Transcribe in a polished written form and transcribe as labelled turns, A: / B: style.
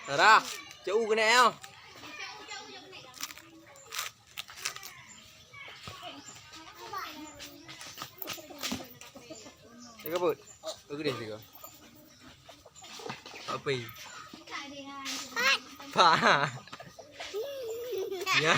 A: Rồi đó, chú cái nào? Ini kabut. Aku deh juga. Apa ini? Pak. Ya.